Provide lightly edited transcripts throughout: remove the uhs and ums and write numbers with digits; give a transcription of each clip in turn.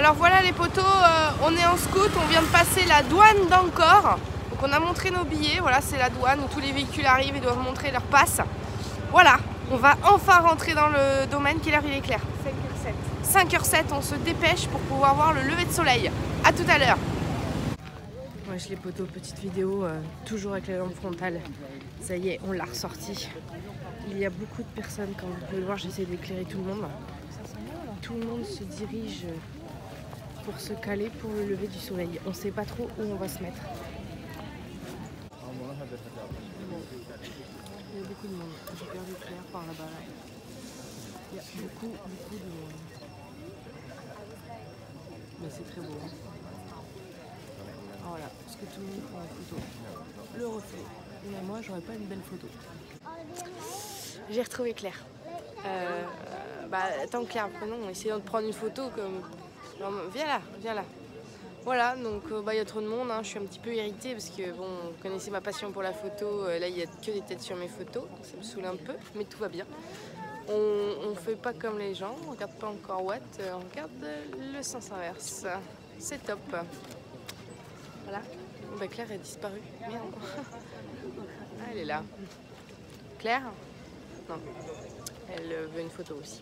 Alors voilà les potos, on est en scout, on vient de passer la douane d'Angkor. Donc on a montré nos billets, voilà c'est la douane où tous les véhicules arrivent et doivent montrer leur passe. Voilà, on va enfin rentrer dans le domaine. Quelle heure il est, Claire? 5h07, on se dépêche pour pouvoir voir le lever de soleil. A tout à l'heure. Wesh les potos, petite vidéo, toujours avec la lampe frontale. Ça y est, on l'a ressorti. Il y a beaucoup de personnes, comme vous pouvez le voir, j'essaie d'éclairer tout le monde. Tout le monde se dirige pour se caler pour le lever du soleil. On ne sait pas trop où on va se mettre. Il y a beaucoup de monde. J'ai perdu Claire par là-bas. Il y a beaucoup de monde. Mais c'est très beau. Voilà, parce que tout le monde prend en photo. Le reflet. Mais moi, j'aurais pas une belle photo. J'ai retrouvé Claire. Attends Claire, prenons, essayons de prendre une photo comme... Non, viens là. Voilà, donc y a trop de monde, hein. Je suis un petit peu irritée parce que bon, vous connaissez ma passion pour la photo, là il y a que des têtes sur mes photos, ça me saoule un peu, mais tout va bien. On fait pas comme les gens, on regarde pas encore Watt, on regarde le sens inverse. C'est top. Voilà. Claire est disparue. Merde. Ah, elle est là. Claire? Non. Elle veut une photo aussi.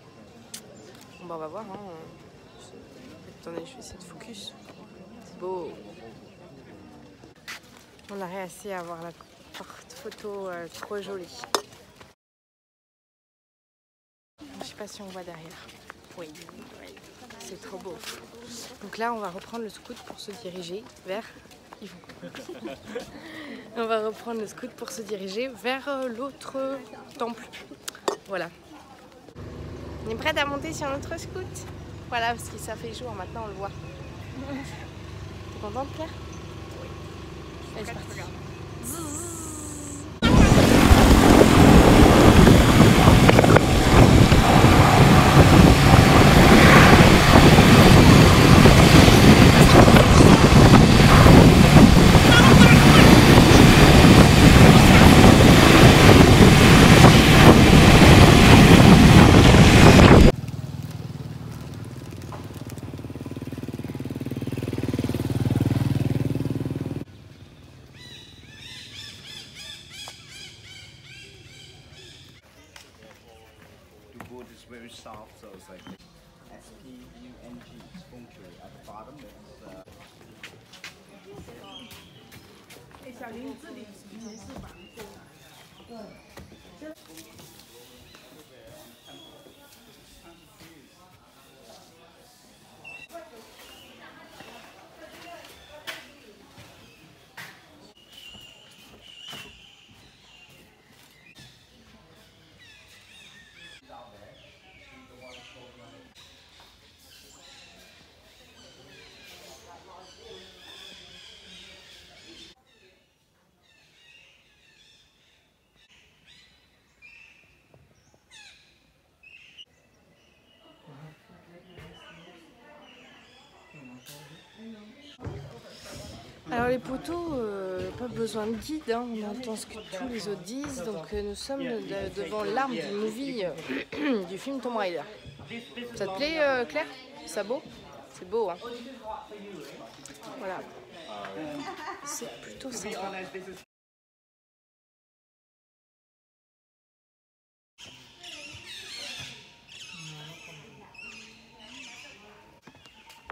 Bon, on va voir. Hein. Attendez, je vais essayer de focus. C'est beau. On a réussi à avoir la porte photo trop jolie. Je sais pas si on voit derrière. Oui. C'est trop beau. Donc là, on va reprendre le scout pour se diriger vers... On va reprendre le scout pour se diriger vers l'autre temple. Voilà. On est prête à monter sur notre scout. Voilà, parce que ça fait jour, maintenant on le voit. T'es contente, Claire? Oui. Allez, c'est parti. Very soft, so it's like S-P-U-N-G, Spunky. At the bottom, Alors les poteaux, pas besoin de guide, hein. On entend ce que tous les autres disent, donc nous sommes devant l'arbre du movie du film Tomb Raider. Ça te plaît Claire? C'est beau? C'est beau, hein. Voilà. C'est plutôt sympa.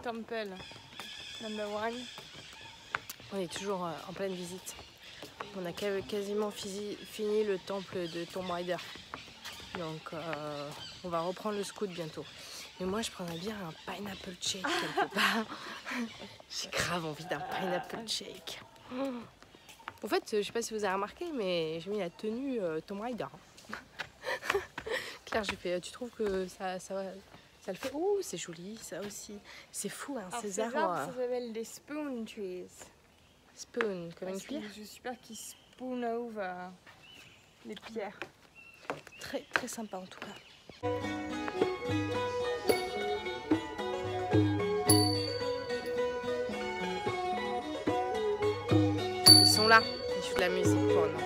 Temple number 1. On est toujours en pleine visite. On a quasiment fini le temple de Tomb Raider. Donc on va reprendre le scout bientôt. Mais moi je prendrais bien un pineapple shake quelque part. J'ai grave envie d'un pineapple shake. En fait, je sais pas si vous avez remarqué, mais j'ai mis la tenue Tomb Raider. Claire, j'ai fait, tu trouves que ça le fait? Ouh, c'est joli, ça aussi. C'est fou, hein, ces arbres. Ça s'appelle des spoon trees. Spoon, comme une cuillère. Je suis sûre qu'ils spoon over les pierres. Très, très sympa en tout cas. Ils sont là, ils jouent de la musique pour nous.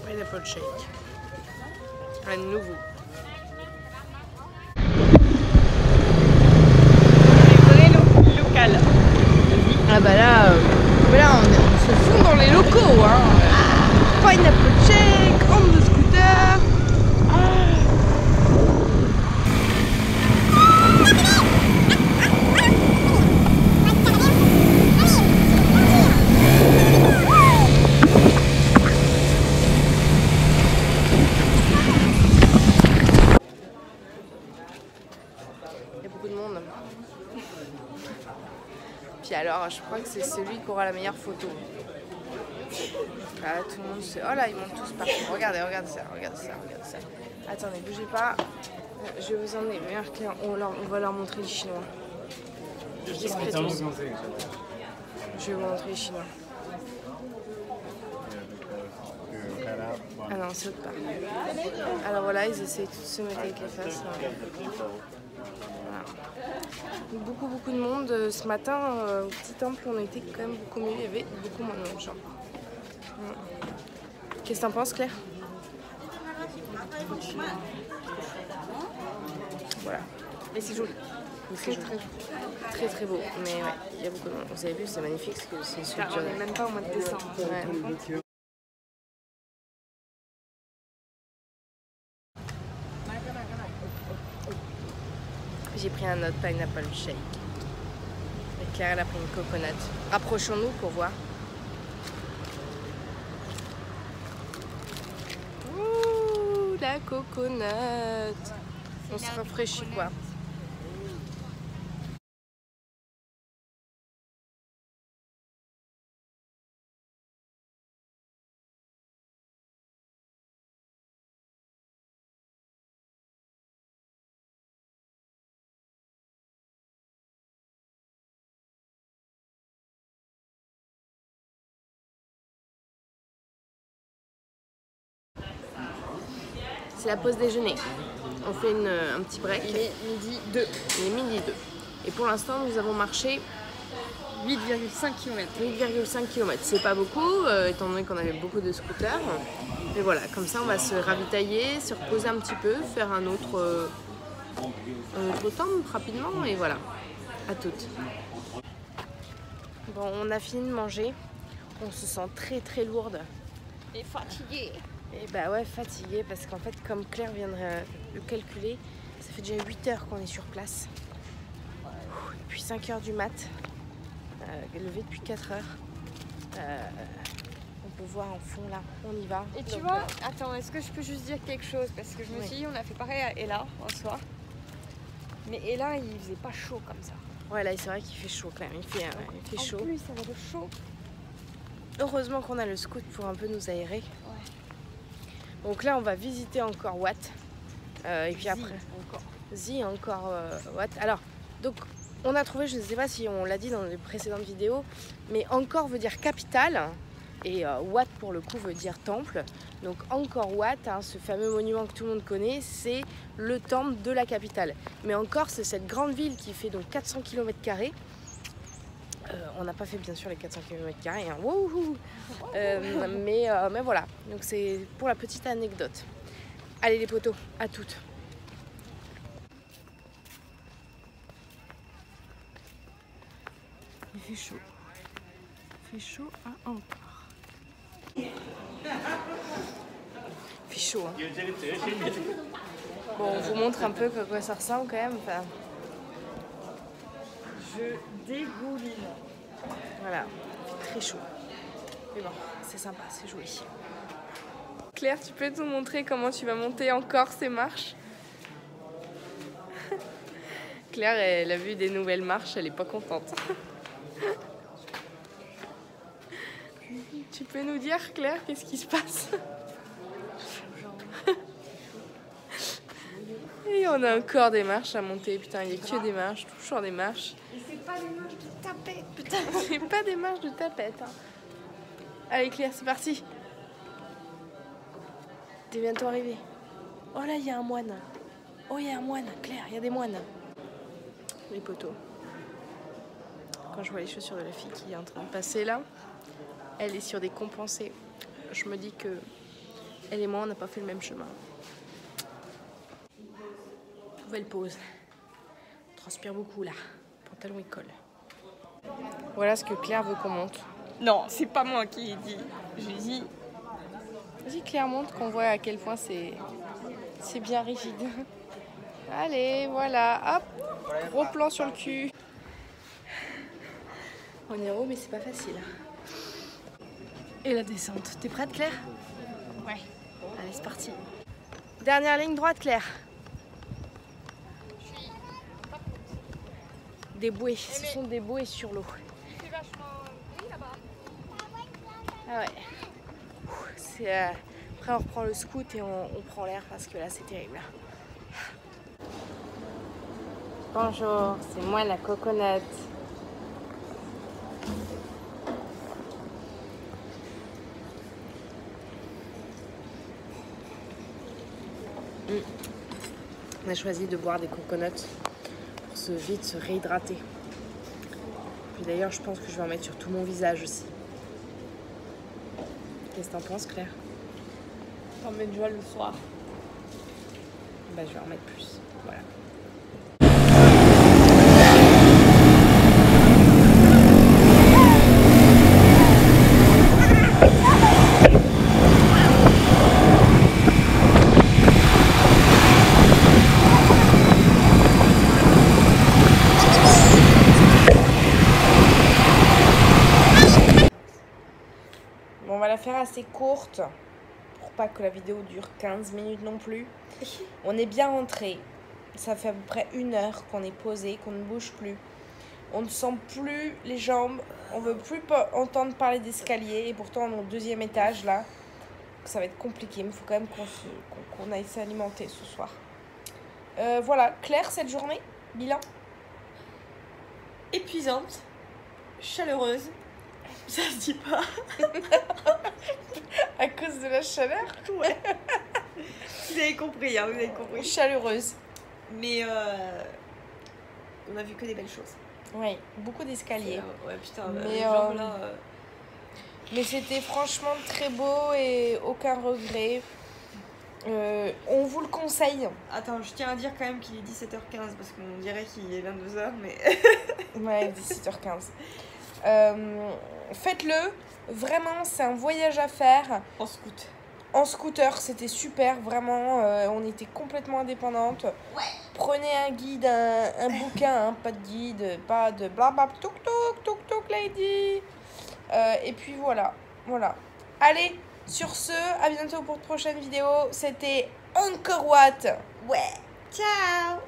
Pineapple shake. Un nouveau. bah là, on se fond dans les locaux, hein. Pineapple Shake, on the scooter. Il y a beaucoup de monde. Puis alors, je crois que c'est celui qui aura la meilleure photo. Ah, tout le monde se... Oh là, ils montent tous partout. Regardez, regardez ça, regardez ça, regardez ça. Attendez, bougez pas. Je vais vous emmener. Meilleur client, on va leur montrer les Chinois. Discrètement. Je vais vous montrer les Chinois. Ah non, on saute pas. Alors voilà, ils essayent tous de se mettre avec les faces. Voilà. Beaucoup de monde. Ce matin, au petit temple, on était quand même beaucoup mieux. Il y avait beaucoup moins de monde, genre. Qu'est-ce que t'en penses, Claire? Voilà. Mais c'est joli. Très beau. Mais ouais, il y a beaucoup de monde. Vous avez vu, c'est magnifique. C'est On n'est même pas au mois de décembre. Ouais. J'ai pris un autre pineapple shake. Et Claire, elle a pris une coconut. Rapprochons-nous pour voir. Ouh, la coconut. On se rafraîchit quoi. C'est la pause déjeuner. On fait un petit break. Il est midi 2. Il est midi 2. Et pour l'instant, nous avons marché 8,5 km. 8,5 km. C'est pas beaucoup, étant donné qu'on avait beaucoup de scooters. Mais voilà, comme ça, on va se ravitailler, se reposer un petit peu, faire un autre temps rapidement. Et voilà, à toutes. Bon, on a fini de manger. On se sent très lourde. Et fatigué. Et bah ouais, fatiguée parce qu'en fait, comme Claire vient de le calculer, ça fait déjà 8 heures qu'on est sur place. Depuis 5 heures du mat, levé depuis 4 heures. On peut voir en fond là, on y va. Et tu vois, attends, est-ce que je peux juste dire quelque chose? Parce que je me suis dit, on a fait pareil à Ella en soir. Mais Ella, il faisait pas chaud comme ça. Ouais, là c'est vrai qu'il fait chaud quand même, il fait chaud. En plus, ça va être chaud. Heureusement qu'on a le scoot pour un peu nous aérer. Ouais. Donc là, on va visiter encore Wat. Et puis après, encore Wat. Alors, donc, on a trouvé, je ne sais pas si on l'a dit dans les précédentes vidéos, mais Angkor veut dire capitale. Et Wat, pour le coup, veut dire temple. Donc, Angkor Wat, hein, ce fameux monument que tout le monde connaît, c'est le temple de la capitale. Mais Angkor, c'est cette grande ville qui fait donc 400 km². On n'a pas fait bien sûr les 400 km², hein. Mais voilà, donc c'est pour la petite anecdote. Allez les potos, à toutes. Il fait chaud. Il fait chaud à Angkor. Il fait chaud, hein. Bon, on vous montre un peu à quoi ça ressemble quand même. Enfin... Je dégouline. Voilà, il fait très chaud. Mais bon, c'est sympa, c'est joli. Claire, tu peux nous montrer comment tu vas monter encore ces marches? Claire, elle a vu des nouvelles marches, elle est pas contente. Tu peux nous dire, Claire, qu'est-ce qui se passe? Et on a encore des marches à monter. Putain, il n'y a que des marches, toujours des marches. Et c'est pas des marches de tapette. Putain, c'est pas des marches de tapette. Hein. Allez, Claire, c'est parti. T'es bientôt arrivée. Oh là, il y a un moine. Oh, il y a un moine. Claire, il y a des moines. Les poteaux. Quand je vois les chaussures de la fille qui est en train de passer là, elle est sur des compensés. Je me dis que elle et moi, on n'a pas fait le même chemin. Nouvelle pause. On transpire beaucoup là. Le pantalon il colle. Voilà ce que Claire veut qu'on monte. Non, c'est pas moi qui ai dit. J'ai dit. Vas-y Claire, montre qu'on voit à quel point c'est bien rigide. Allez, voilà, hop, gros plan sur le cul. On est haut, mais c'est pas facile. Et la descente. T'es prête Claire? Ouais. Allez, c'est parti. Dernière ligne droite Claire. Des bouées, ce sont des bouées sur l'eau. C'est vachement. Oui, là-bas. Ah ouais. C'est, après on reprend le scoot et on prend l'air parce que là c'est terrible. Bonjour, c'est moi la coconut. On a choisi de boire des coconuts pour se réhydrater. Puis d'ailleurs, je pense que je vais en mettre sur tout mon visage aussi. Qu'est-ce que t'en penses, Claire? J'en mets déjà le soir. Bah, je vais en mettre plus. Voilà. Bon, on va la faire assez courte pour pas que la vidéo dure 15 minutes non plus. On est bien rentré. Ça fait à peu près 1 heure qu'on est posé, qu'on ne bouge plus. On ne sent plus les jambes. On veut plus entendre parler d'escalier. Et pourtant, on est au 2e étage là. Ça va être compliqué, mais il faut quand même qu'on aille s'alimenter ce soir. Voilà, Claire, cette journée, bilan. Épuisante, chaleureuse. Ça se dit pas. À cause de la chaleur. Ouais. Vous avez compris, hein, vous avez compris. Chaleureuse. Mais on a vu que des belles choses. Oui, beaucoup d'escaliers. Ouais, putain, Mais, les jambes là. Mais c'était franchement très beau et aucun regret. On vous le conseille. Attends, je tiens à dire quand même qu'il est 17h15 parce qu'on dirait qu'il est 22h, mais. Ouais, 17h15. Faites-le. Vraiment, c'est un voyage à faire. En scoot. En scooter, c'était super. Vraiment, on était complètement indépendantes. Ouais. Prenez un guide, un bouquin, hein, pas de guide, pas de blabla, touk touk, touk touk lady. Et puis voilà. Allez, sur ce, à bientôt pour de prochaines vidéos. C'était Angkor Wat. Ouais. Ciao.